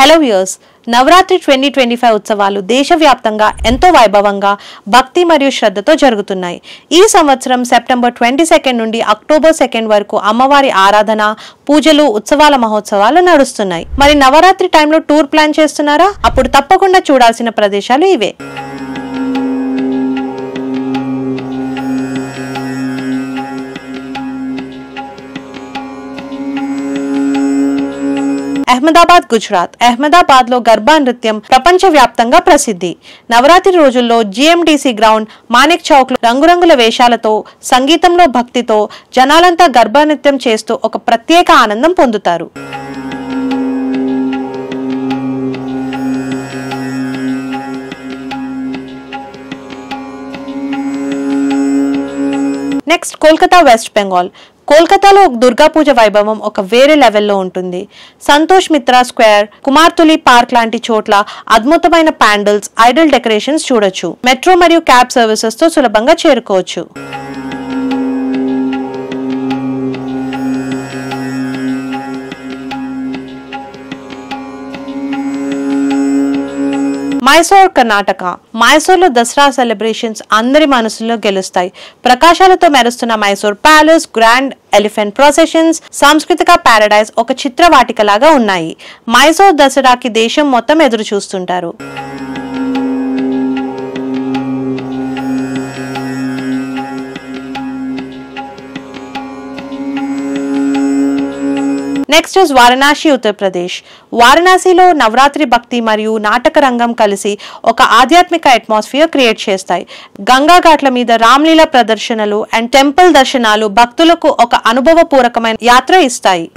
Hello viewers, Navratri 2025 ఉత్సవాలు దేశవ్యాప్తంగా ఎంతో వైభవంగా భక్తి మరియు శ్రద్ధతో జరుగుతున్నాయి. ఈ సంవత్సరం సెప్టెంబర్ 22 నుండి అక్టోబర్ 2 వరకు అమ్మవారి ఆరాధన, పూజలు, ఉత్సవాల మహోత్సవాలు నడుస్తున్నాయి. మరి నవరాత్రి టైంలో టూర్ ప్లాన్ చేస్తున్నారా? అప్పుడు తప్పకుండా చూడాల్సిన ప్రదేశాలు ఇవే. అహ్మదాబాద్, గుజరాత్. అహ్మదాబాద్ లో గర్బా నృత్యం ప్రపంచవ్యాప్తంగా ప్రసిద్ధి. నవరాత్రి రోజుల్లో జిఎండిసి గ్రౌండ్, మాణిక్ చౌక్ లో రంగురంగుల వేషాలతో, సంగీతంలో భక్తితో జనాలంతా గర్బా నృత్యం చేస్తూ ఒక ప్రత్యేక ఆనందం పొందుతారు. Next Kolkata, west Bengal. కోల్కతాలో దుర్గా పూజ వైభవం ఒక వేరే లెవెల్లో ఉంటుంది. సంతోష్ మిత్రా స్క్వేర్, కుమార్తులి పార్క్ లాంటి చోట్ల అద్భుతమైన ప్యాండిల్స్, ఐడల్ డెకరేషన్స్ చూడొచ్చు. మెట్రో మరియు క్యాబ్ సర్వీసెస్ తో సులభంగా చేరుకోవచ్చు. మైసూర్, కర్ణాటక. మైసూర్ లో దసరా సెలబ్రేషన్స్ అందరి మనసులో గెలుస్తాయి. ప్రకాశాలతో మెరుస్తున్న Mysore palace, grand elephant processions, సాంస్కృతిక పారడైజ్ ఒక చిత్రవాటిక లాగా ఉన్నాయి. మైసూర్ దసరాకి దేశం మొత్తం ఎదురు చూస్తుంటారు. Next is Varanasi, Uttar Pradesh. వారణాసిలో నవరాత్రి భక్తి మరియు నాటక రంగం కలిసి ఒక ఆధ్యాత్మిక అట్మాస్ఫియర్ క్రియేట్ చేస్తాయి. గంగా ఘాట్ల మీద రామ్లీలా ప్రదర్శనలు అండ్ టెంపుల్ దర్శనాలు భక్తులకు ఒక అనుభవపూర్వకమైన యాత్ర ఇస్తాయి.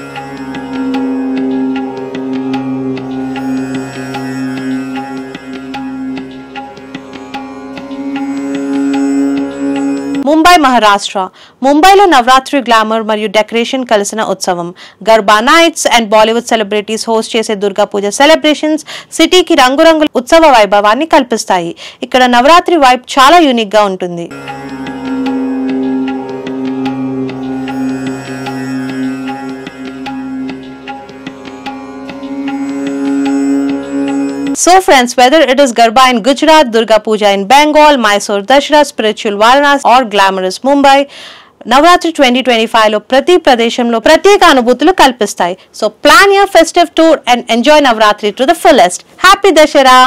ముంబై, మహారాష్ట్ర. ముంబైలో నవరాత్రి గ్లామర్ మరియు డెకరేషన్ కలిసిన ఉత్సవం. Garba nights and Bollywood celebrities host చేసే దుర్గా పూజ సెలబ్రేషన్స్ సిటీకి రంగురంగుల ఉత్సవ వైభవాన్ని కల్పిస్తాయి. ఇక్కడ నవరాత్రి వైబ్ చాలా యూనిక్ గా ఉంటుంది. So friends, whether it is Garba in Gujarat, Durga Puja in Bengal, Mysore Dashera, spiritual Varanasi or glamorous Mumbai, Navratri 2025 లో ప్రతి ప్రదేశంలో ప్రత్యేక అనుభూతులు కల్పిస్తాయి. So plan your festive tour and enjoy Navratri to the fullest. Happy Dashera!